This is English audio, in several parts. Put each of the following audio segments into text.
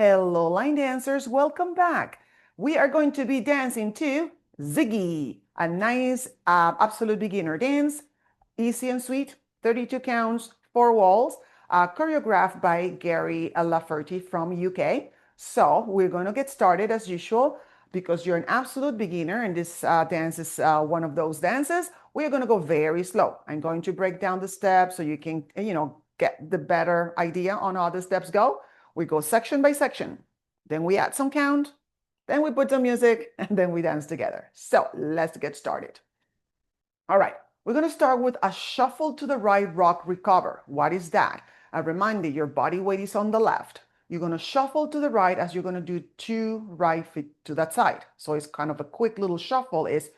Hello, line dancers, welcome back. We are going to be dancing to Ziggy, a nice absolute beginner dance, easy and sweet, 32 counts, 4 walls, choreographed by Gary Lafferty from UK. So we're going to get started as usual. Because you're an absolute beginner and this dance is one of those dances, we're going to go very slow. I'm going to break down the steps so you can, get the better idea on how the steps go. We go section by section, then we add some count, then we put some music, and then we dance together. So let's get started. All right, we're going to start with a shuffle to the right, rock, recover. What is that? A reminder, your body weight is on the left. You're going to shuffle to the right as you're going to do 2 right feet to that side. So it's kind of a quick little shuffle. Is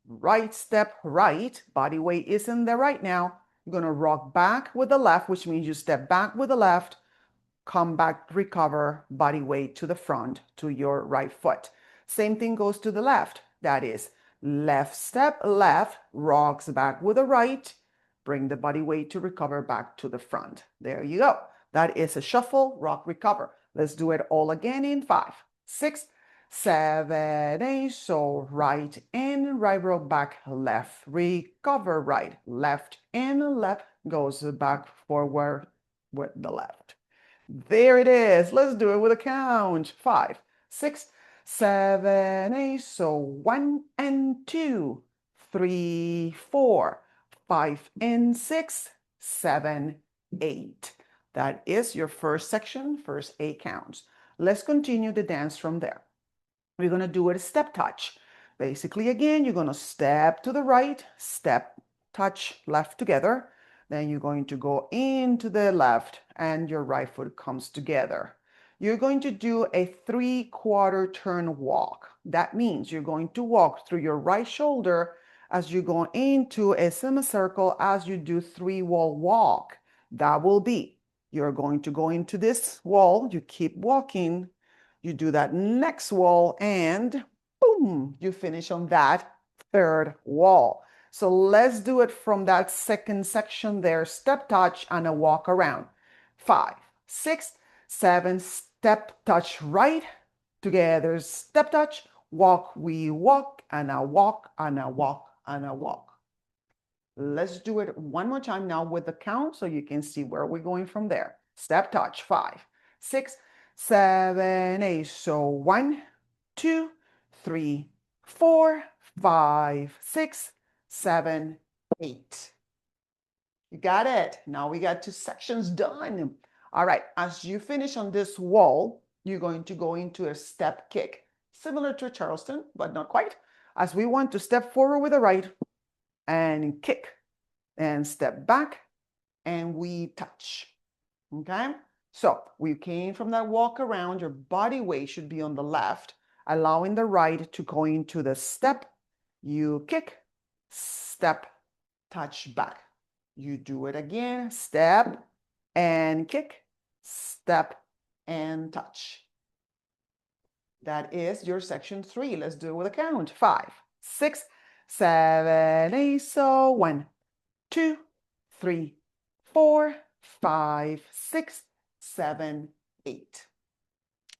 right step right, body weight is in there right now. You're going to rock back with the left, which means you step back with the left, come back, recover, body weight to the front, to your right foot. Same thing goes to the left. That is left step, left, rocks back with the right, bring the body weight to recover back to the front. There you go. That is a shuffle, rock, recover. Let's do it all again in 5, 6, 7, 8. So right and right, rock back, left, recover, right, left and left, goes back forward with the left. There it is. Let's do it with a count. 5, 6, 7, 8. So 1 and 2, 3, 4, 5 and 6, 7, 8. That is your first section, first 8 counts. Let's continue the dance from there. We're going to do it a step touch. Basically, again, you're going to step to the right, step, touch, left together. Then you're going to go into the left and your right foot comes together. You're going to do a 3/4 turn walk. That means you're going to walk through your right shoulder as you go into a semicircle as you do 3-wall walk. That will be, you're going to go into this wall, you keep walking, you do that next wall, and boom, you finish on that 3rd wall. So let's do it from that second section there. Step touch and a walk around. 5, 6, 7, step touch right, together, step touch, walk, we walk, and a walk, and a walk, and a walk. Let's do it one more time now with the count so you can see where we're going from there. Step touch, 5, 6, 7, 8. So 1, 2, 3, 4, 5, 6, 7, 8. You got it. Now we got 2 sections done. All right, as you finish on this wall, you're going to go into a step kick, similar to a Charleston, but not quite. As we want to step forward with the right and kick and step back and we touch. Okay, so we came from that walk around. Your body weight should be on the left, allowing the right to go into the step. You kick, step, touch, back. You do it again, step and kick, step and touch. That is your section 3. Let's do it with a count. 5, 6, 7, 8. So 1, 2, 3, 4, 5, 6, 7, 8.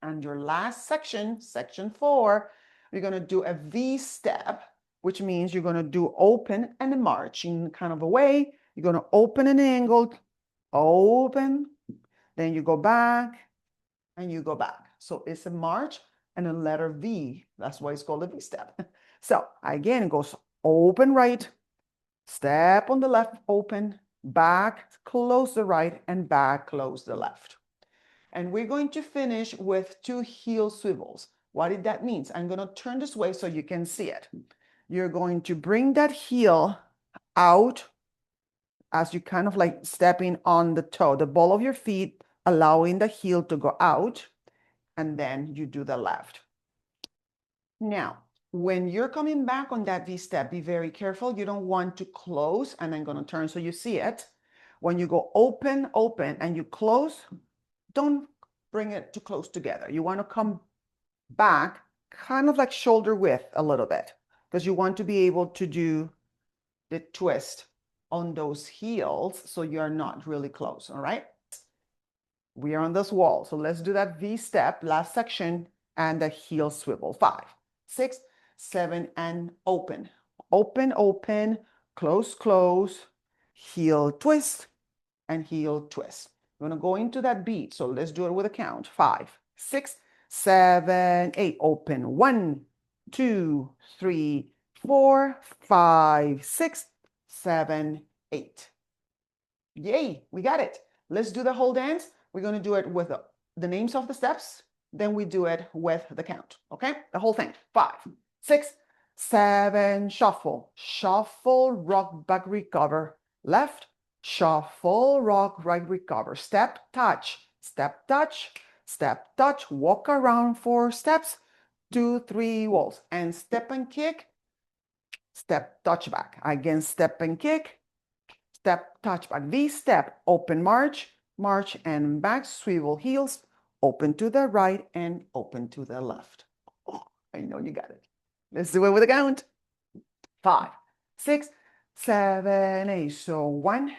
And your last section, section 4, we're going to do a V step, which means you're going to do open and a march in kind of a way. You're going to open an angle, open, then you go back, and you go back. So it's a march and a letter V. That's why it's called a V step. So again, it goes open right, step on the left, open, back, close the right, and back, close the left. And we're going to finish with 2 heel swivels. What did that mean? I'm going to turn this way so you can see it. You're going to bring that heel out as you kind of like stepping on the toe, the ball of your feet, allowing the heel to go out, and then you do the left. Now, when you're coming back on that V step, be very careful. You don't want to close, and I'm going to turn so you see it. When you go open, open, and you close, don't bring it too close together. You want to come back kind of like shoulder width a little bit, because you want to be able to do the twist on those heels so you're not really close, all right? We are on this wall. So let's do that V step, last section, and the heel swivel. 5, 6, 7, and open. Open, open, close, close, heel twist, and heel twist. We're going to go into that beat. So let's do it with a count. 5, 6, 7, 8. Open. 1, 2, 3, 4, 5, 6, 7, 8. Yay, we got it. Let's do the whole dance. We're going to do it with the names of the steps. Then we do it with the count. Okay? The whole thing. 5, 6, 7, shuffle. Shuffle, rock, back, recover. Left, shuffle, rock, right, recover. Step, touch, step, touch, step, touch. Walk around 4 steps, 2, 3 walls. And step and kick, step, touch back. Again, step and kick, step, touch back. V step, open, march, march and back, swivel heels, open to the right and open to the left. Oh, I know you got it. Let's do it with a count. 5, 6, 7, 8. So 1,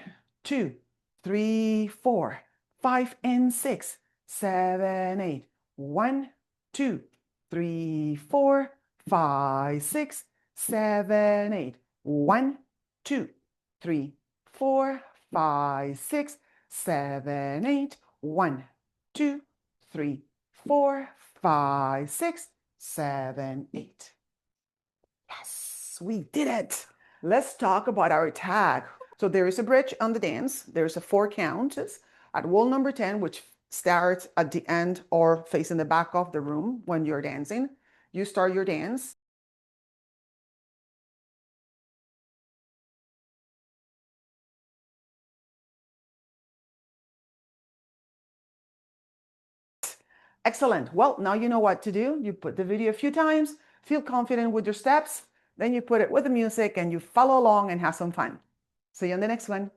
2, 3, 4, 5, and 6, 7, 8. 1, 2, 3, 4, 5, 6, 7, 8. 1, 2, 3, 4, 5, 6, 7, 8. 1, 2, 3, 4, 5, 6, 7, 8. Yes, we did it. Let's talk about our tag. So there is a bridge on the dance. There's a 4 counts at wall number 10, which starts at the end or facing the back of the room when you're dancing. You start your dance. Excellent. Well, now you know what to do. You put the video a few times, feel confident with your steps, then you put it with the music and you follow along and have some fun. See you on the next one.